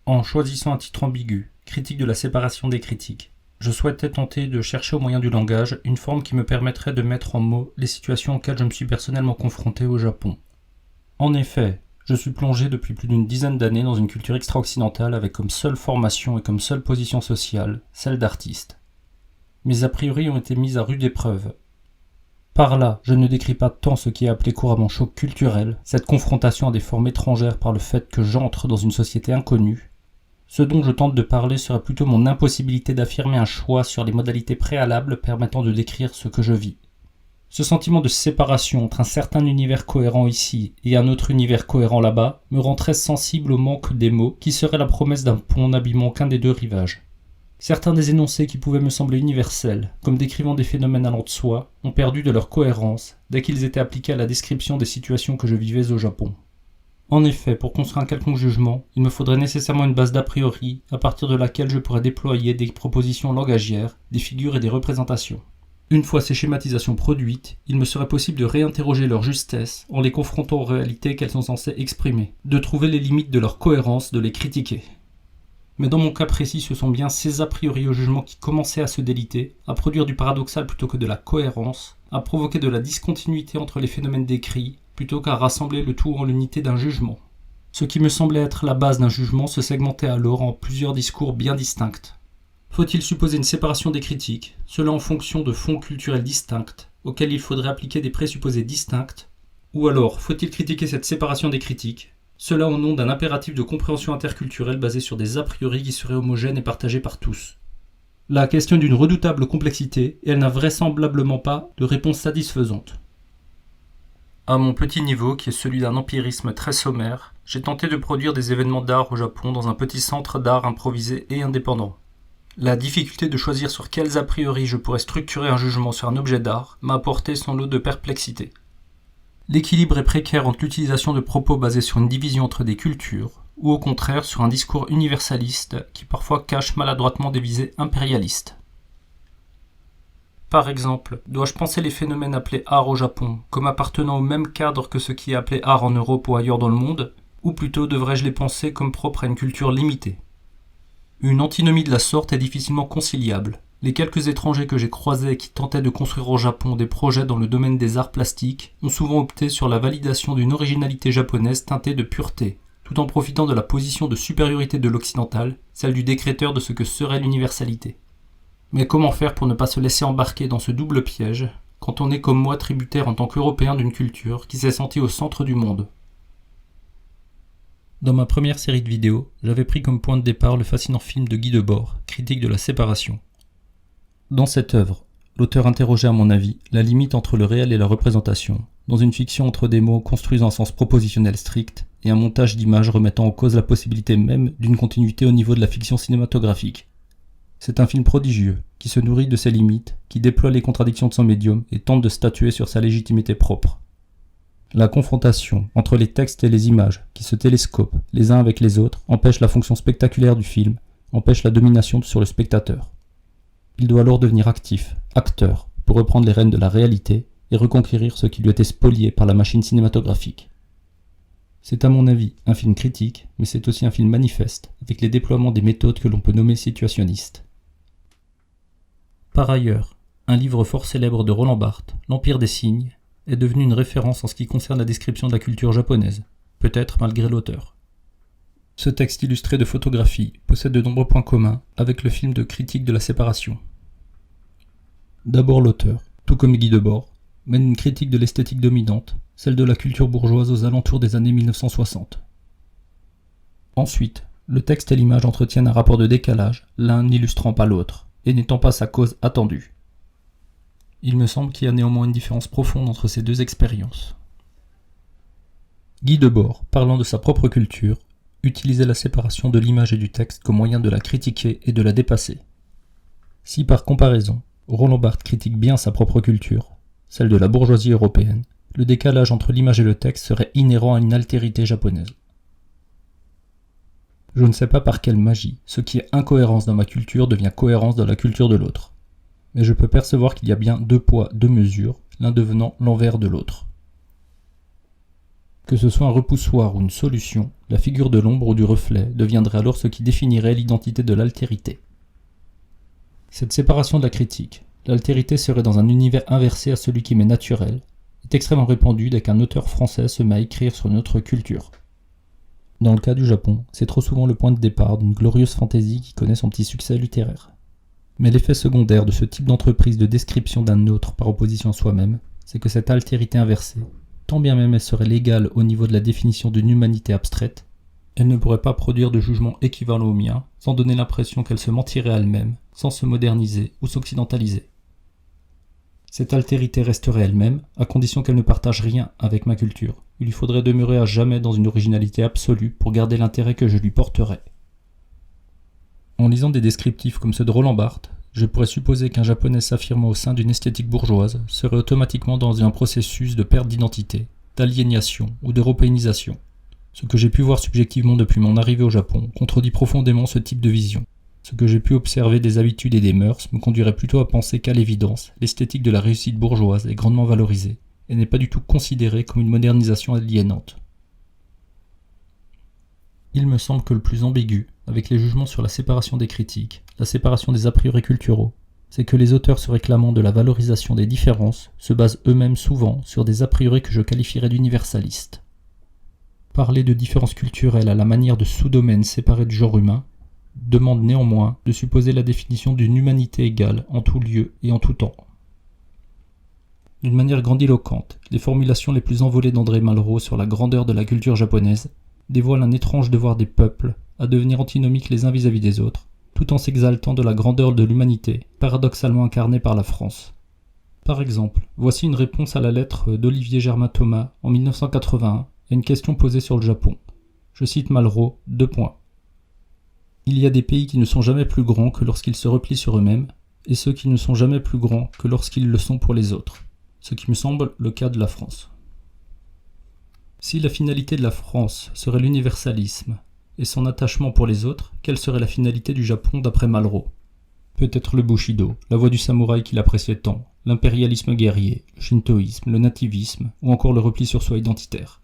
En choisissant un titre ambigu, critique de la séparation des critiques, je souhaitais tenter de chercher au moyen du langage une forme qui me permettrait de mettre en mots les situations auxquelles je me suis personnellement confronté au Japon. En effet, je suis plongé depuis plus d'une dizaine d'années dans une culture extra-occidentale avec comme seule formation et comme seule position sociale, celle d'artiste. Mes a priori ont été mis à rude épreuve. Par là, je ne décris pas tant ce qui est appelé couramment choc culturel, cette confrontation à des formes étrangères par le fait que j'entre dans une société inconnue. Ce dont je tente de parler serait plutôt mon impossibilité d'affirmer un choix sur les modalités préalables permettant de décrire ce que je vis. Ce sentiment de séparation entre un certain univers cohérent ici et un autre univers cohérent là-bas me rend très sensible au manque des mots qui serait la promesse d'un pont n'abîmant qu'un des deux rivages. Certains des énoncés qui pouvaient me sembler universels, comme décrivant des phénomènes allant de soi, ont perdu de leur cohérence dès qu'ils étaient appliqués à la description des situations que je vivais au Japon. En effet, pour construire un quelconque jugement, il me faudrait nécessairement une base d'a priori à partir de laquelle je pourrais déployer des propositions langagières, des figures et des représentations. Une fois ces schématisations produites, il me serait possible de réinterroger leur justesse en les confrontant aux réalités qu'elles sont censées exprimer, de trouver les limites de leur cohérence, de les critiquer. Mais dans mon cas précis, ce sont bien ces a priori au jugement qui commençaient à se déliter, à produire du paradoxal plutôt que de la cohérence, à provoquer de la discontinuité entre les phénomènes décrits, plutôt qu'à rassembler le tout en l'unité d'un jugement. Ce qui me semblait être la base d'un jugement se segmentait alors en plusieurs discours bien distincts. Faut-il supposer une séparation des critiques, cela en fonction de fonds culturels distincts, auxquels il faudrait appliquer des présupposés distincts, ou alors faut-il critiquer cette séparation des critiques, cela au nom d'un impératif de compréhension interculturelle basé sur des a priori qui seraient homogènes et partagés par tous. La question d'une redoutable complexité, et elle n'a vraisemblablement pas de réponse satisfaisante. À mon petit niveau, qui est celui d'un empirisme très sommaire, j'ai tenté de produire des événements d'art au Japon dans un petit centre d'art improvisé et indépendant. La difficulté de choisir sur quels a priori je pourrais structurer un jugement sur un objet d'art m'a apporté son lot de perplexité. L'équilibre est précaire entre l'utilisation de propos basés sur une division entre des cultures, ou au contraire sur un discours universaliste qui parfois cache maladroitement des visées impérialistes. Par exemple, dois-je penser les phénomènes appelés art au Japon comme appartenant au même cadre que ce qui est appelé art en Europe ou ailleurs dans le monde, ou plutôt devrais-je les penser comme propres à une culture limitée ? Une antinomie de la sorte est difficilement conciliable. Les quelques étrangers que j'ai croisés qui tentaient de construire au Japon des projets dans le domaine des arts plastiques ont souvent opté sur la validation d'une originalité japonaise teintée de pureté, tout en profitant de la position de supériorité de l'occidental, celle du décréteur de ce que serait l'universalité. Mais comment faire pour ne pas se laisser embarquer dans ce double piège, quand on est comme moi tributaire en tant qu'Européen d'une culture qui s'est sentie au centre du monde ? Dans ma première série de vidéos, j'avais pris comme point de départ le fascinant film de Guy Debord, Critique de la séparation. Dans cette œuvre, l'auteur interrogeait à mon avis la limite entre le réel et la représentation, dans une fiction entre des mots construisant un sens propositionnel strict et un montage d'images remettant en cause la possibilité même d'une continuité au niveau de la fiction cinématographique. C'est un film prodigieux, qui se nourrit de ses limites, qui déploie les contradictions de son médium et tente de statuer sur sa légitimité propre. La confrontation entre les textes et les images, qui se télescopent les uns avec les autres, empêche la fonction spectaculaire du film, empêche la domination sur le spectateur. Il doit alors devenir actif, acteur, pour reprendre les rênes de la réalité et reconquérir ce qui lui était spolié par la machine cinématographique. C'est à mon avis un film critique, mais c'est aussi un film manifeste, avec les déploiements des méthodes que l'on peut nommer situationnistes. Par ailleurs, un livre fort célèbre de Roland Barthes, L'Empire des signes, est devenu une référence en ce qui concerne la description de la culture japonaise, peut-être malgré l'auteur. Ce texte illustré de photographies possède de nombreux points communs avec le film de critique de la séparation. D'abord l'auteur, tout comme Guy Debord, mène une critique de l'esthétique dominante, celle de la culture bourgeoise aux alentours des années 1960. Ensuite, le texte et l'image entretiennent un rapport de décalage, l'un n'illustrant pas l'autre, et n'étant pas sa cause attendue. Il me semble qu'il y a néanmoins une différence profonde entre ces deux expériences. Guy Debord, parlant de sa propre culture, utilisait la séparation de l'image et du texte comme moyen de la critiquer et de la dépasser. Si par comparaison, Roland Barthes critique bien sa propre culture, celle de la bourgeoisie européenne, le décalage entre l'image et le texte serait inhérent à une altérité japonaise. Je ne sais pas par quelle magie, ce qui est incohérence dans ma culture devient cohérence dans la culture de l'autre. Mais je peux percevoir qu'il y a bien deux poids, deux mesures, l'un devenant l'envers de l'autre. Que ce soit un repoussoir ou une solution, la figure de l'ombre ou du reflet deviendrait alors ce qui définirait l'identité de l'altérité. Cette séparation de la critique, l'altérité serait dans un univers inversé à celui qui m'est naturel, est extrêmement répandue dès qu'un auteur français se met à écrire sur notre culture. Dans le cas du Japon, c'est trop souvent le point de départ d'une glorieuse fantaisie qui connaît son petit succès littéraire. Mais l'effet secondaire de ce type d'entreprise de description d'un autre par opposition à soi-même, c'est que cette altérité inversée, tant bien même elle serait légale au niveau de la définition d'une humanité abstraite, elle ne pourrait pas produire de jugement équivalent au mien, sans donner l'impression qu'elle se mentirait à elle-même, sans se moderniser ou s'occidentaliser. Cette altérité resterait elle-même, à condition qu'elle ne partage rien avec ma culture. Il lui faudrait demeurer à jamais dans une originalité absolue pour garder l'intérêt que je lui porterais. En lisant des descriptifs comme ceux de Roland Barthes, je pourrais supposer qu'un japonais s'affirmant au sein d'une esthétique bourgeoise serait automatiquement dans un processus de perte d'identité, d'aliénation ou d'européanisation. Ce que j'ai pu voir subjectivement depuis mon arrivée au Japon contredit profondément ce type de vision. Ce que j'ai pu observer des habitudes et des mœurs me conduirait plutôt à penser qu'à l'évidence, l'esthétique de la réussite bourgeoise est grandement valorisée et n'est pas du tout considérée comme une modernisation aliénante. Il me semble que le plus ambigu, avec les jugements sur la séparation des critiques, la séparation des a priori culturaux, c'est que les auteurs se réclamant de la valorisation des différences se basent eux-mêmes souvent sur des a priori que je qualifierais d'universalistes. Parler de différences culturelles à la manière de sous-domaines séparés du genre humain demande néanmoins de supposer la définition d'une humanité égale en tout lieu et en tout temps. D'une manière grandiloquente, les formulations les plus envolées d'André Malraux sur la grandeur de la culture japonaise dévoilent un étrange devoir des peuples à devenir antinomiques les uns vis-à-vis des autres, tout en s'exaltant de la grandeur de l'humanité, paradoxalement incarnée par la France. Par exemple, voici une réponse à la lettre d'Olivier Germain Thomas en 1981 à une question posée sur le Japon. Je cite Malraux, : Il y a des pays qui ne sont jamais plus grands que lorsqu'ils se replient sur eux-mêmes, et ceux qui ne sont jamais plus grands que lorsqu'ils le sont pour les autres, ce qui me semble le cas de la France. Si la finalité de la France serait l'universalisme et son attachement pour les autres, quelle serait la finalité du Japon d'après Malraux ? Peut-être le Bushido, la voie du samouraï qu'il appréciait tant, l'impérialisme guerrier, le shintoïsme, le nativisme, ou encore le repli sur soi identitaire.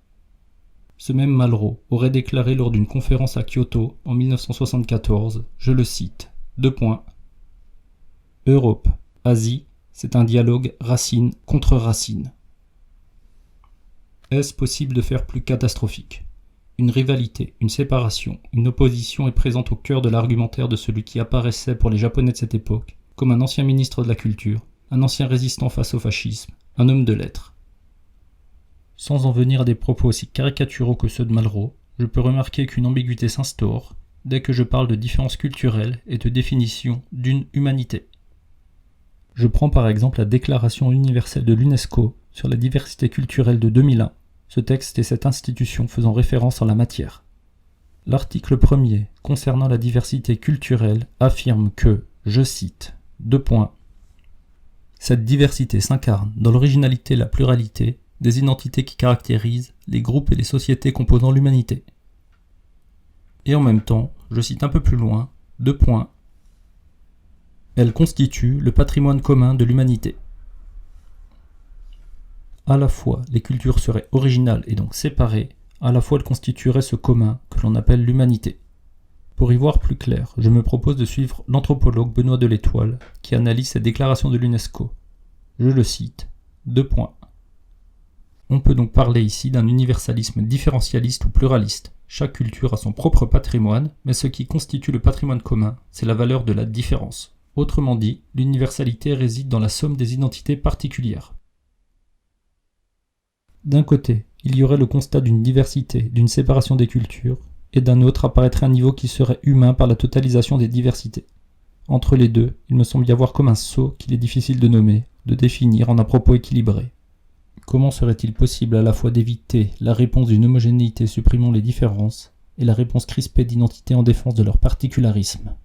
Ce même Malraux aurait déclaré lors d'une conférence à Kyoto en 1974, je le cite, : Europe, Asie, c'est un dialogue racine contre racine. Est-ce possible de faire plus catastrophique ? Une rivalité, une séparation, une opposition est présente au cœur de l'argumentaire de celui qui apparaissait pour les Japonais de cette époque comme un ancien ministre de la Culture, un ancien résistant face au fascisme, un homme de lettres. Sans en venir à des propos aussi caricaturaux que ceux de Malraux, je peux remarquer qu'une ambiguïté s'instaure dès que je parle de différences culturelles et de définition d'une humanité. Je prends par exemple la Déclaration universelle de l'UNESCO sur la diversité culturelle de 2001, ce texte et cette institution faisant référence en la matière. L'article 1er concernant la diversité culturelle affirme que, je cite, : Cette diversité s'incarne dans l'originalité et la pluralité des identités qui caractérisent les groupes et les sociétés composant l'humanité. Et en même temps, je cite un peu plus loin, : Elle constitue le patrimoine commun de l'humanité. À la fois, les cultures seraient originales et donc séparées, à la fois elles constitueraient ce commun que l'on appelle l'humanité. Pour y voir plus clair, je me propose de suivre l'anthropologue Benoît Delétoile, qui analyse cette déclaration de l'UNESCO. Je le cite, : On peut donc parler ici d'un universalisme différentialiste ou pluraliste. Chaque culture a son propre patrimoine, mais ce qui constitue le patrimoine commun, c'est la valeur de la différence. Autrement dit, l'universalité réside dans la somme des identités particulières. D'un côté, il y aurait le constat d'une diversité, d'une séparation des cultures, et d'un autre apparaîtrait un niveau qui serait humain par la totalisation des diversités. Entre les deux, il me semble y avoir comme un saut qu'il est difficile de nommer, de définir en un propos équilibré. Comment serait-il possible à la fois d'éviter la réponse d'une homogénéité supprimant les différences et la réponse crispée d'identité en défense de leur particularisme ?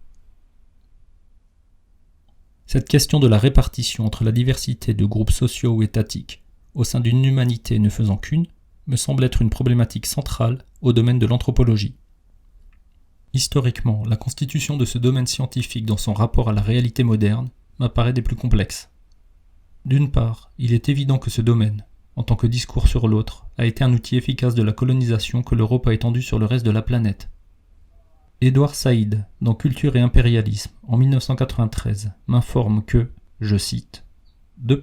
Cette question de la répartition entre la diversité de groupes sociaux ou étatiques au sein d'une humanité ne faisant qu'une, me semble être une problématique centrale au domaine de l'anthropologie. Historiquement, la constitution de ce domaine scientifique dans son rapport à la réalité moderne m'apparaît des plus complexes. D'une part, il est évident que ce domaine, en tant que discours sur l'autre, a été un outil efficace de la colonisation que l'Europe a étendu sur le reste de la planète. Édouard Saïd, dans Culture et impérialisme, en 1993, m'informe que, je cite, « De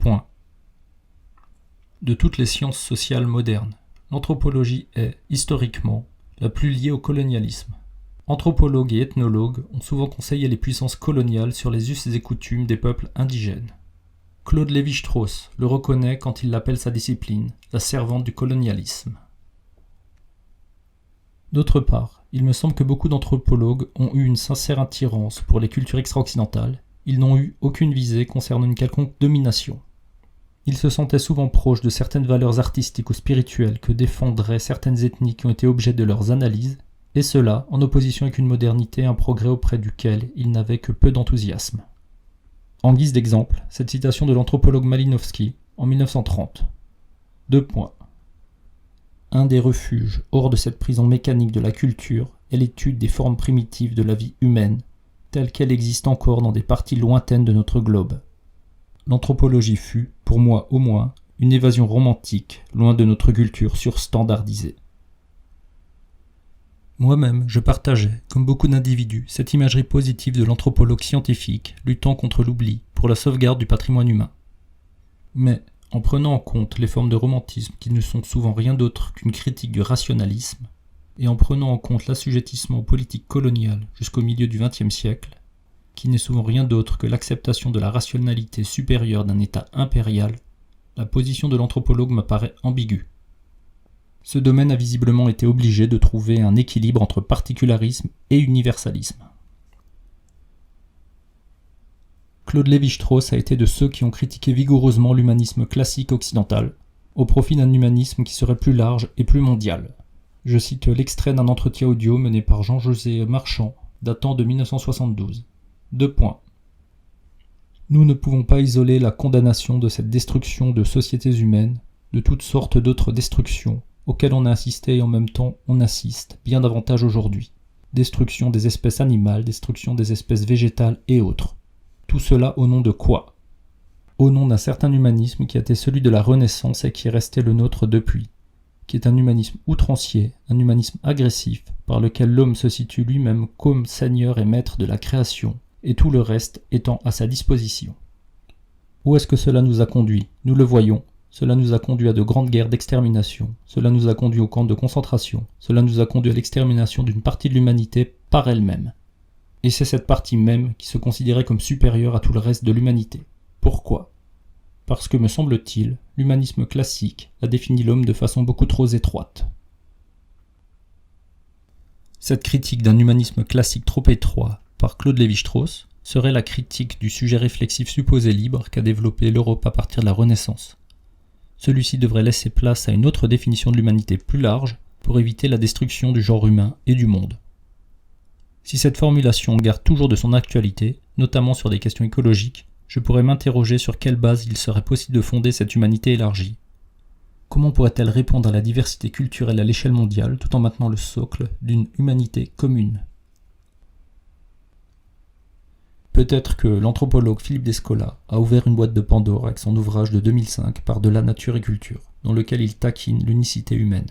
toutes les sciences sociales modernes, l'anthropologie est, historiquement, la plus liée au colonialisme. Anthropologues et ethnologues ont souvent conseillé les puissances coloniales sur les us et coutumes des peuples indigènes. Claude Lévi-Strauss le reconnaît quand il l'appelle sa discipline, la servante du colonialisme. » D'autre part, il me semble que beaucoup d'anthropologues ont eu une sincère attirance pour les cultures extra-occidentales, ils n'ont eu aucune visée concernant une quelconque domination. Ils se sentaient souvent proches de certaines valeurs artistiques ou spirituelles que défendraient certaines ethnies qui ont été objet de leurs analyses, et cela en opposition avec une modernité et un progrès auprès duquel ils n'avaient que peu d'enthousiasme. En guise d'exemple, cette citation de l'anthropologue Malinowski, en 1930. Un des refuges hors de cette prison mécanique de la culture est l'étude des formes primitives de la vie humaine, telle qu'elle existe encore dans des parties lointaines de notre globe. L'anthropologie fut, pour moi au moins, une évasion romantique, loin de notre culture surstandardisée. Moi-même, je partageais, comme beaucoup d'individus, cette imagerie positive de l'anthropologue scientifique luttant contre l'oubli pour la sauvegarde du patrimoine humain. Mais, en prenant en compte les formes de romantisme qui ne sont souvent rien d'autre qu'une critique du rationalisme, et en prenant en compte l'assujettissement aux politiques coloniales jusqu'au milieu du XXe siècle, qui n'est souvent rien d'autre que l'acceptation de la rationalité supérieure d'un État impérial, la position de l'anthropologue m'apparaît ambiguë. Ce domaine a visiblement été obligé de trouver un équilibre entre particularisme et universalisme. Claude Lévi-Strauss a été de ceux qui ont critiqué vigoureusement l'humanisme classique occidental, au profit d'un humanisme qui serait plus large et plus mondial. Je cite l'extrait d'un entretien audio mené par Jean-José Marchand, datant de 1972. Nous ne pouvons pas isoler la condamnation de cette destruction de sociétés humaines, de toutes sortes d'autres destructions, auxquelles on a assisté et en même temps on assiste, bien davantage aujourd'hui. Destruction des espèces animales, destruction des espèces végétales et autres. Tout cela au nom de quoi ? Au nom d'un certain humanisme qui a été celui de la Renaissance et qui est resté le nôtre depuis, qui est un humanisme outrancier, un humanisme agressif, par lequel l'homme se situe lui-même comme seigneur et maître de la création, et tout le reste étant à sa disposition. Où est-ce que cela nous a conduit ? Nous le voyons, cela nous a conduit à de grandes guerres d'extermination, cela nous a conduit aux camps de concentration, cela nous a conduit à l'extermination d'une partie de l'humanité par elle-même. Et c'est cette partie même qui se considérait comme supérieure à tout le reste de l'humanité. Pourquoi ? Parce que, me semble-t-il, l'humanisme classique a défini l'homme de façon beaucoup trop étroite. Cette critique d'un humanisme classique trop étroit par Claude Lévi-Strauss serait la critique du sujet réflexif supposé libre qu'a développé l'Europe à partir de la Renaissance. Celui-ci devrait laisser place à une autre définition de l'humanité plus large pour éviter la destruction du genre humain et du monde. Si cette formulation garde toujours de son actualité, notamment sur des questions écologiques, je pourrais m'interroger sur quelle base il serait possible de fonder cette humanité élargie. Comment pourrait-elle répondre à la diversité culturelle à l'échelle mondiale tout en maintenant le socle d'une humanité commune ? Peut-être que l'anthropologue Philippe Descola a ouvert une boîte de Pandore avec son ouvrage de 2005 Par-delà nature et culture, dans lequel il taquine l'unicité humaine.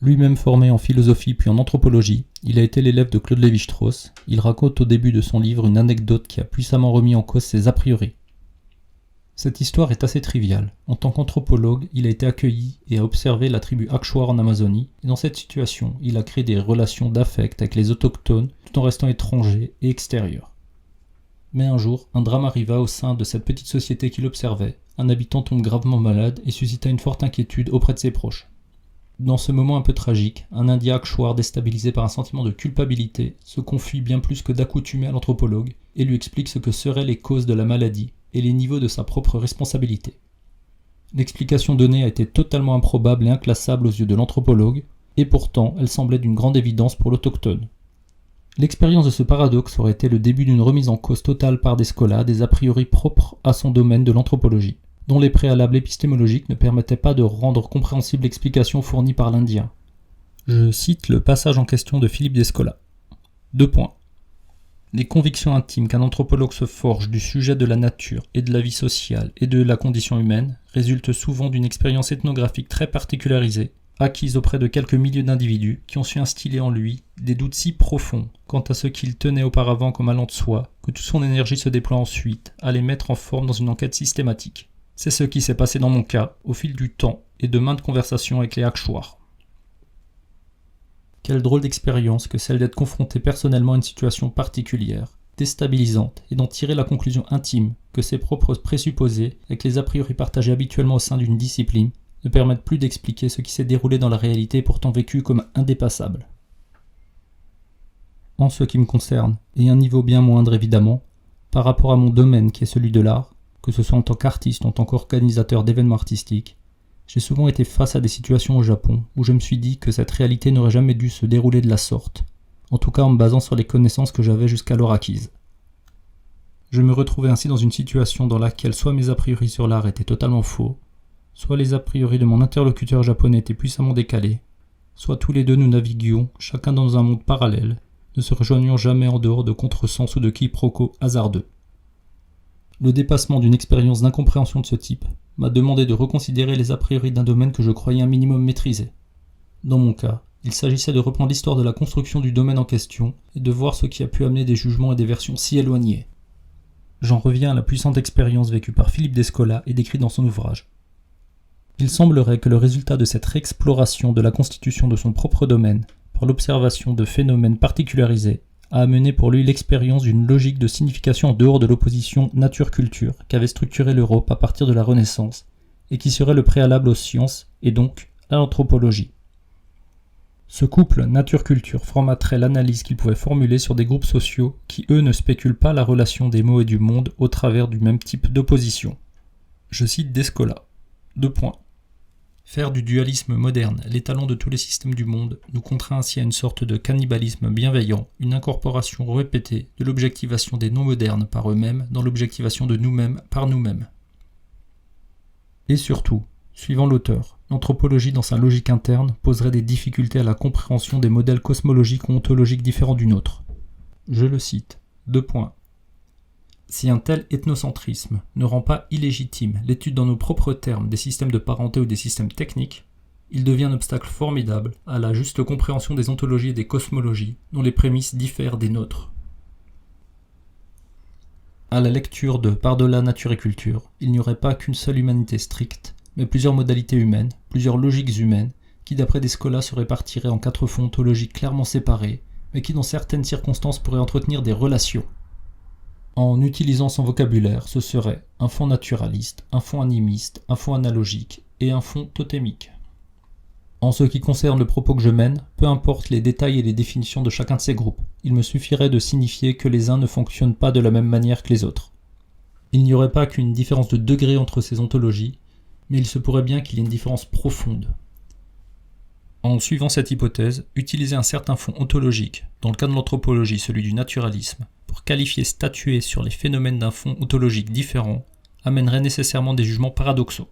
Lui-même formé en philosophie puis en anthropologie, il a été l'élève de Claude Lévi-Strauss. Il raconte au début de son livre une anecdote qui a puissamment remis en cause ses a priori. Cette histoire est assez triviale. En tant qu'anthropologue, il a été accueilli et a observé la tribu Achuar en Amazonie, et dans cette situation, il a créé des relations d'affect avec les autochtones tout en restant étranger et extérieur. Mais un jour, un drame arriva au sein de cette petite société qu'il observait. Un habitant tombe gravement malade et suscita une forte inquiétude auprès de ses proches. Dans ce moment un peu tragique, un Indien Achuar déstabilisé par un sentiment de culpabilité se confie bien plus que d'accoutumé à l'anthropologue et lui explique ce que seraient les causes de la maladie et les niveaux de sa propre responsabilité. L'explication donnée a été totalement improbable et inclassable aux yeux de l'anthropologue, et pourtant elle semblait d'une grande évidence pour l'autochtone. L'expérience de ce paradoxe aurait été le début d'une remise en cause totale par Descola des a priori propres à son domaine de l'anthropologie, dont les préalables épistémologiques ne permettaient pas de rendre compréhensible l'explication fournie par l'Indien. Je cite le passage en question de Philippe Descola. Les convictions intimes qu'un anthropologue se forge du sujet de la nature et de la vie sociale et de la condition humaine résultent souvent d'une expérience ethnographique très particularisée, acquise auprès de quelques milliers d'individus qui ont su instiller en lui des doutes si profonds quant à ce qu'il tenait auparavant comme allant de soi, que toute son énergie se déploie ensuite à les mettre en forme dans une enquête systématique. C'est ce qui s'est passé dans mon cas, au fil du temps et de maintes conversations avec les Akshouars. Quelle drôle d'expérience que celle d'être confronté personnellement à une situation particulière, déstabilisante, et d'en tirer la conclusion intime que ses propres présupposés, avec les a priori partagés habituellement au sein d'une discipline, ne permettent plus d'expliquer ce qui s'est déroulé dans la réalité et pourtant vécu comme indépassable. En ce qui me concerne, et à un niveau bien moindre évidemment, par rapport à mon domaine qui est celui de l'art, que ce soit en tant qu'artiste ou en tant qu'organisateur d'événements artistiques, j'ai souvent été face à des situations au Japon où je me suis dit que cette réalité n'aurait jamais dû se dérouler de la sorte, en tout cas en me basant sur les connaissances que j'avais jusqu'alors acquises. Je me retrouvais ainsi dans une situation dans laquelle soit mes a priori sur l'art étaient totalement faux, soit les a priori de mon interlocuteur japonais étaient puissamment décalés, soit tous les deux nous naviguions, chacun dans un monde parallèle, ne se rejoignant jamais en dehors de contresens ou de quiproquos hasardeux. Le dépassement d'une expérience d'incompréhension de ce type m'a demandé de reconsidérer les a priori d'un domaine que je croyais un minimum maîtriser. Dans mon cas, il s'agissait de reprendre l'histoire de la construction du domaine en question et de voir ce qui a pu amener des jugements et des versions si éloignées. J'en reviens à la puissante expérience vécue par Philippe Descola et décrite dans son ouvrage. Il semblerait que le résultat de cette réexploration de la constitution de son propre domaine, par l'observation de phénomènes particularisés, a amené pour lui l'expérience d'une logique de signification en dehors de l'opposition nature-culture qu'avait structurée l'Europe à partir de la Renaissance et qui serait le préalable aux sciences et donc à l'anthropologie. Ce couple nature-culture formaterait l'analyse qu'il pouvait formuler sur des groupes sociaux qui eux ne spéculent pas la relation des mots et du monde au travers du même type d'opposition. Je cite Descola. 2 points. Faire du dualisme moderne l'étalon de tous les systèmes du monde nous contraint ainsi à une sorte de cannibalisme bienveillant, une incorporation répétée de l'objectivation des non-modernes par eux-mêmes dans l'objectivation de nous-mêmes par nous-mêmes. Et surtout, suivant l'auteur, l'anthropologie dans sa logique interne poserait des difficultés à la compréhension des modèles cosmologiques ou ontologiques différents du nôtre. Je le cite. 2 points. Si un tel ethnocentrisme ne rend pas illégitime l'étude dans nos propres termes des systèmes de parenté ou des systèmes techniques, il devient un obstacle formidable à la juste compréhension des ontologies et des cosmologies dont les prémices diffèrent des nôtres. À la lecture de Par-delà nature et culture, il n'y aurait pas qu'une seule humanité stricte, mais plusieurs modalités humaines, plusieurs logiques humaines, qui d'après Descola se répartiraient en 4 fonds ontologiques clairement séparés, mais qui dans certaines circonstances pourraient entretenir des relations. En utilisant son vocabulaire, ce serait un fond naturaliste, un fond animiste, un fond analogique et un fond totémique. En ce qui concerne le propos que je mène, peu importe les détails et les définitions de chacun de ces groupes, il me suffirait de signifier que les uns ne fonctionnent pas de la même manière que les autres. Il n'y aurait pas qu'une différence de degré entre ces ontologies, mais il se pourrait bien qu'il y ait une différence profonde. En suivant cette hypothèse, utiliser un certain fond ontologique, dans le cas de l'anthropologie celui du naturalisme, pour qualifier et statuer sur les phénomènes d'un fond ontologique différent, amènerait nécessairement des jugements paradoxaux.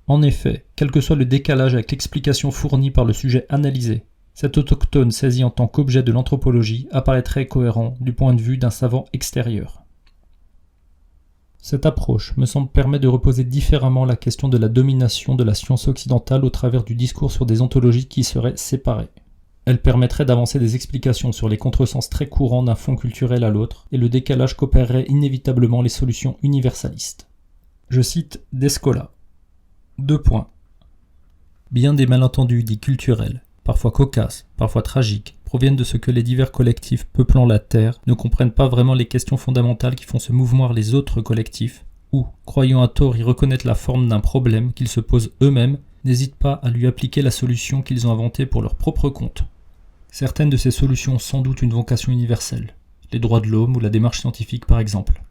En effet, quel que soit le décalage avec l'explication fournie par le sujet analysé, cet autochtone saisi en tant qu'objet de l'anthropologie apparaîtrait cohérent du point de vue d'un savant extérieur. Cette approche me semble permettre de reposer différemment la question de la domination de la science occidentale au travers du discours sur des ontologies qui seraient séparées. Elle permettrait d'avancer des explications sur les contresens très courants d'un fond culturel à l'autre et le décalage qu'opérerait inévitablement les solutions universalistes. Je cite Descola. 2 points. Bien des malentendus dits culturels, parfois cocasses, parfois tragiques, proviennent de ce que les divers collectifs peuplant la Terre ne comprennent pas vraiment les questions fondamentales qui font se mouvoir les autres collectifs, ou, croyant à tort y reconnaître la forme d'un problème qu'ils se posent eux-mêmes, n'hésitent pas à lui appliquer la solution qu'ils ont inventée pour leur propre compte. Certaines de ces solutions ont sans doute une vocation universelle, les droits de l'homme ou la démarche scientifique par exemple.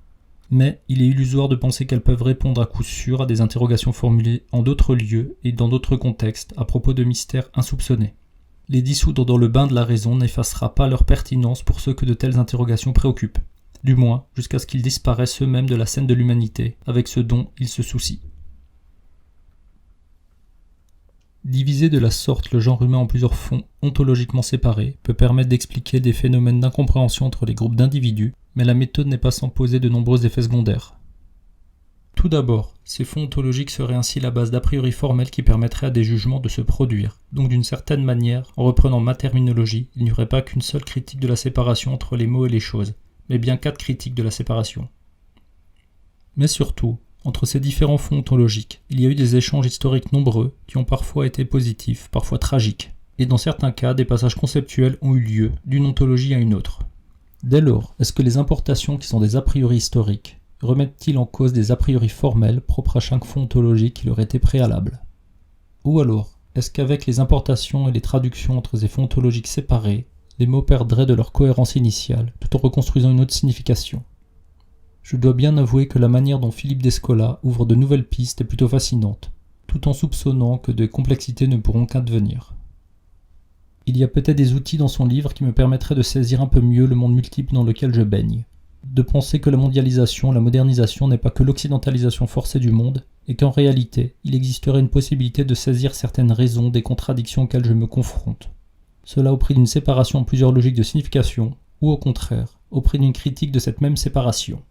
Mais il est illusoire de penser qu'elles peuvent répondre à coup sûr à des interrogations formulées en d'autres lieux et dans d'autres contextes à propos de mystères insoupçonnés. Les dissoudre dans le bain de la raison n'effacera pas leur pertinence pour ceux que de telles interrogations préoccupent, du moins jusqu'à ce qu'ils disparaissent eux-mêmes de la scène de l'humanité avec ce dont ils se soucient. Diviser de la sorte le genre humain en plusieurs fonds ontologiquement séparés peut permettre d'expliquer des phénomènes d'incompréhension entre les groupes d'individus, mais la méthode n'est pas sans poser de nombreux effets secondaires. Tout d'abord, ces fonds ontologiques seraient ainsi la base d'a priori formels qui permettrait à des jugements de se produire. Donc d'une certaine manière, en reprenant ma terminologie, il n'y aurait pas qu'une seule critique de la séparation entre les mots et les choses, mais bien 4 critiques de la séparation. Mais surtout, entre ces différents fonds ontologiques, il y a eu des échanges historiques nombreux qui ont parfois été positifs, parfois tragiques. Et dans certains cas, des passages conceptuels ont eu lieu d'une ontologie à une autre. Dès lors, est-ce que les importations qui sont des a priori historiques remettent-ils en cause des a priori formels propres à chaque fonds ontologique qui leur était préalable? Ou alors, est-ce qu'avec les importations et les traductions entre ces fonds ontologiques séparés, les mots perdraient de leur cohérence initiale, tout en reconstruisant une autre signification? Je dois bien avouer que la manière dont Philippe Descola ouvre de nouvelles pistes est plutôt fascinante, tout en soupçonnant que des complexités ne pourront qu'advenir. Il y a peut-être des outils dans son livre qui me permettraient de saisir un peu mieux le monde multiple dans lequel je baigne. De penser que la mondialisation, la modernisation n'est pas que l'occidentalisation forcée du monde, et qu'en réalité, il existerait une possibilité de saisir certaines raisons des contradictions auxquelles je me confronte. Cela au prix d'une séparation en plusieurs logiques de signification, ou au contraire, au prix d'une critique de cette même séparation.